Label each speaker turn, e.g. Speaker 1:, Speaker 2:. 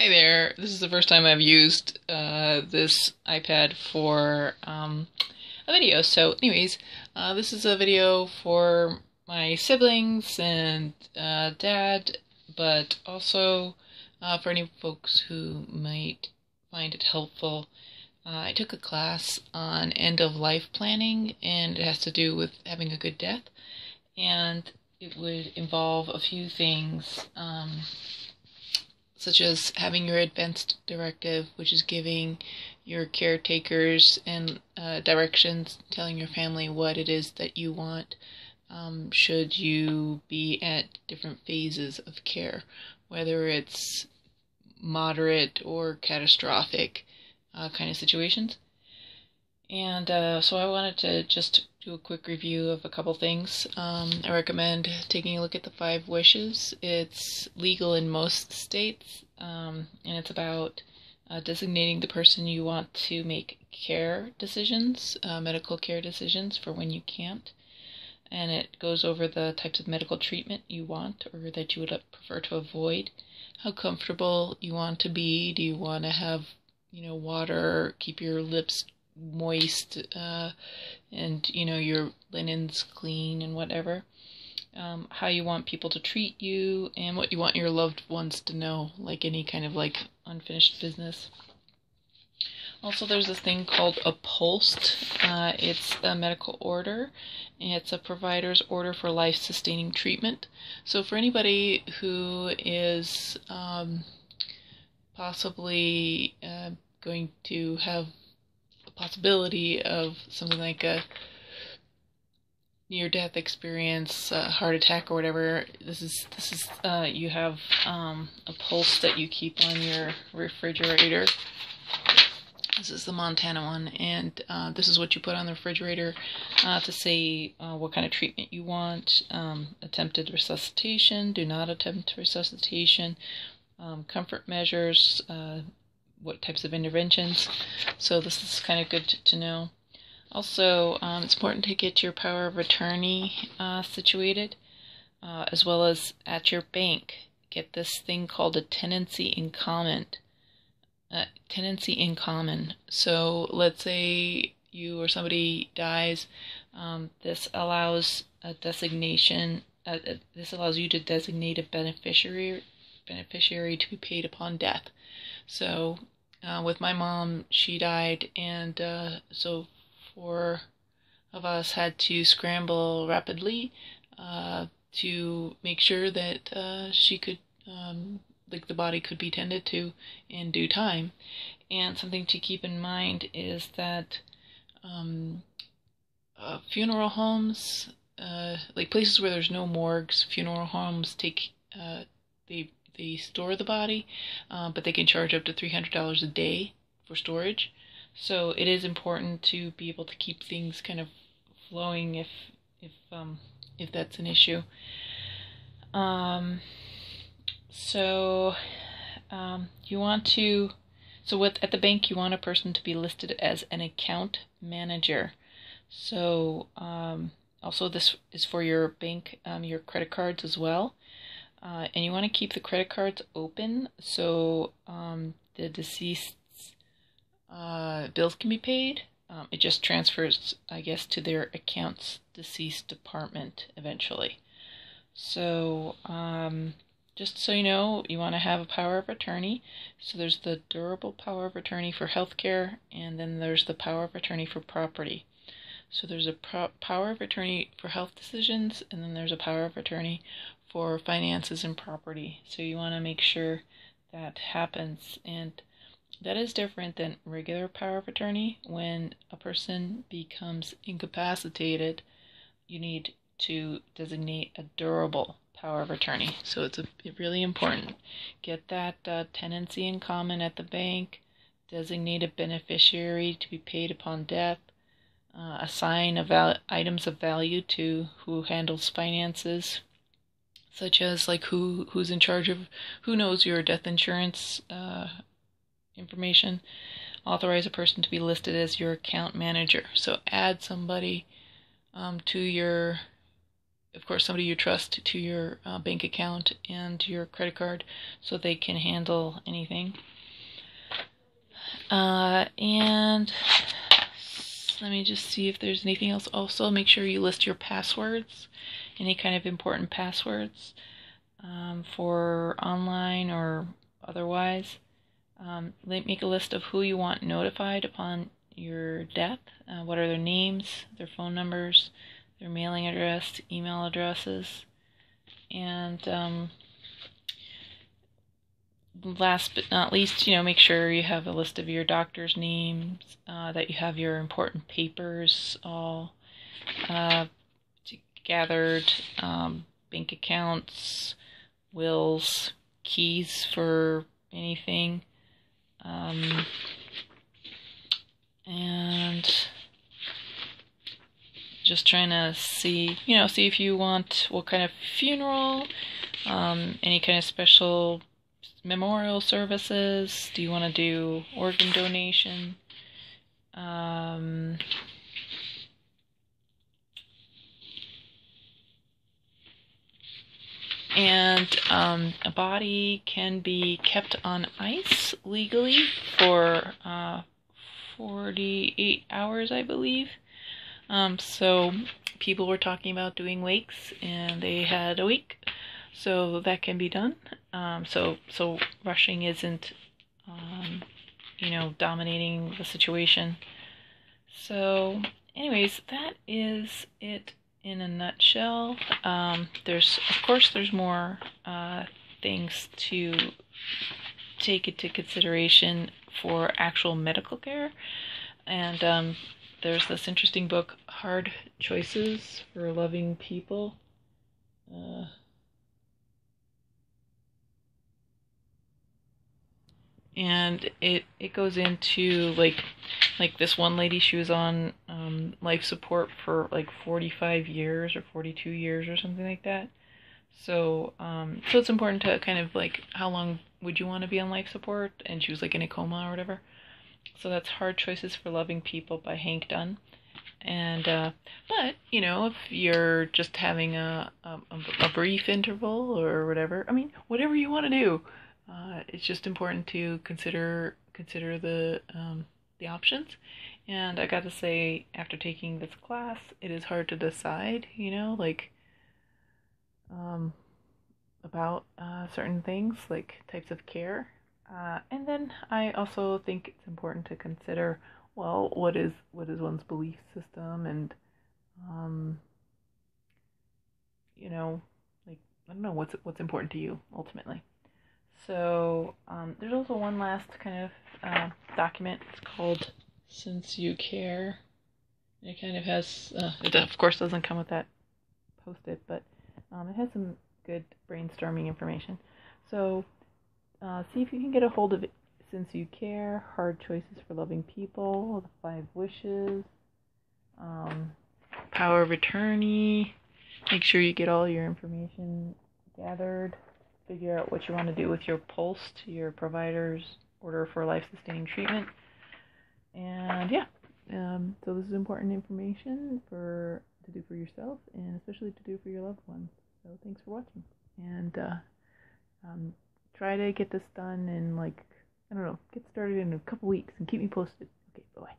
Speaker 1: Hi there. This is the first time I've used this iPad for a video. So anyways, this is a video for my siblings and dad, but also for any folks who might find it helpful. I took a class on end-of-life planning, and it has to do with having a good death, and it would involve a few things. Such as having your advanced directive, which is giving your caretakers and directions, telling your family what it is that you want, should you be at different phases of care, whether it's moderate or catastrophic kind of situations. And so I wanted to just do a quick review of a couple things. I recommend taking a look at the 5 wishes. It's legal in most states, and it's about designating the person you want to make care decisions, medical care decisions for when you can't. And it goes over the types of medical treatment you want or that you would prefer to avoid, how comfortable you want to be. Do you want to have, water, keep your lips moist, and your linens clean and whatever, how you want people to treat you, and what you want your loved ones to know, like any kind of unfinished business. Also, there's this thing called a POLST. It's a medical order, and it's a provider's order for life-sustaining treatment. So for anybody who is possibly going to have possibility of something like a near-death experience, heart attack or whatever, this is you have a pulse that you keep on your refrigerator. This is the Montana one, and this is what you put on the refrigerator to say what kind of treatment you want. Attempted resuscitation, do not attempt resuscitation, comfort measures, what types of interventions. So this is kind of good to know. Also, it's important to get your power of attorney situated, as well as at your bank. Get this thing called a tenancy in common. Tenancy in common. So let's say you or somebody dies. This allows a designation. This allows you to designate a beneficiary to be paid upon death. So with my mom, she died, and so 4 of us had to scramble rapidly to make sure that she could, the body could be tended to in due time. And something to keep in mind is that funeral homes, like places where there's no morgues, funeral homes take they store the body, but they can charge up to $300 a day for storage. So it is important to be able to keep things kind of flowing if that's an issue. You want to, at the bank, you want a person to be listed as an account manager. So also this is for your bank, your credit cards as well. And you want to keep the credit cards open so the deceased's bills can be paid. It just transfers, I guess, to their account's deceased department eventually. So just so you know, you want to have a power of attorney. So there's the durable power of attorney for healthcare, and then there's the power of attorney for property. So there's a power of attorney for health decisions, and then there's a power of attorney for finances and property. So you want to make sure that happens, and that is different than regular power of attorney. When a person becomes incapacitated, you need to designate a durable power of attorney. So it's really important. Get that tenancy in common at the bank, designate a beneficiary to be paid upon death, assign items of value to who handles finances, such as who's in charge of, who knows your death insurance information. Authorize a person to be listed as your account manager. So add somebody to your of course, somebody you trust to your bank account and your credit card so they can handle anything. And let me just see if there's anything else. Also, make sure you list your passwords, any kind of important passwords for online or otherwise. Make a list of who you want notified upon your death. What are their names, their phone numbers, their mailing address, email addresses, and last but not least, make sure you have a list of your doctor's names, that you have your important papers all gathered, bank accounts, wills, keys for anything, and just trying to see if you want what kind of funeral, any kind of special memorial services. Do you want to do organ donation? And a body can be kept on ice legally for 48 hours, I believe. So people were talking about doing wakes, and they had a week, so that can be done. So rushing isn't, dominating the situation. So, anyways, that is it in a nutshell. There's more things to take into consideration for actual medical care, and there's this interesting book, Hard Choices for Loving People. And it goes into like this one lady, she was on life support for like 45 years or 42 years or something like that. So it's important to kind of like, how long would you want to be on life support? And she was like in a coma or whatever. So that's Hard Choices for Loving People by Hank Dunn. And but if you're just having a brief interval or whatever, I mean, whatever you want to do, it's just important to consider the options. And I got to say, after taking this class, it is hard to decide, about certain things like types of care. And then I also think it's important to consider, well, what is one's belief system, and like, I don't know, what's important to you ultimately. So there's also one last kind of document. It's called Since You Care. It kind of has, it of course doesn't come with that post-it, but it has some good brainstorming information. So see if you can get a hold of it. Since You Care, Hard Choices for Loving People, The 5 Wishes, Power of Attorney. Make sure you get all your information gathered. Figure out what you want to do with your pulse to your provider's order for life-sustaining treatment. And yeah, so this is important information to do for yourself, and especially to do for your loved ones. So thanks for watching, and try to get this done in, like, I don't know, get started in a couple weeks and keep me posted. Okay, bye-bye.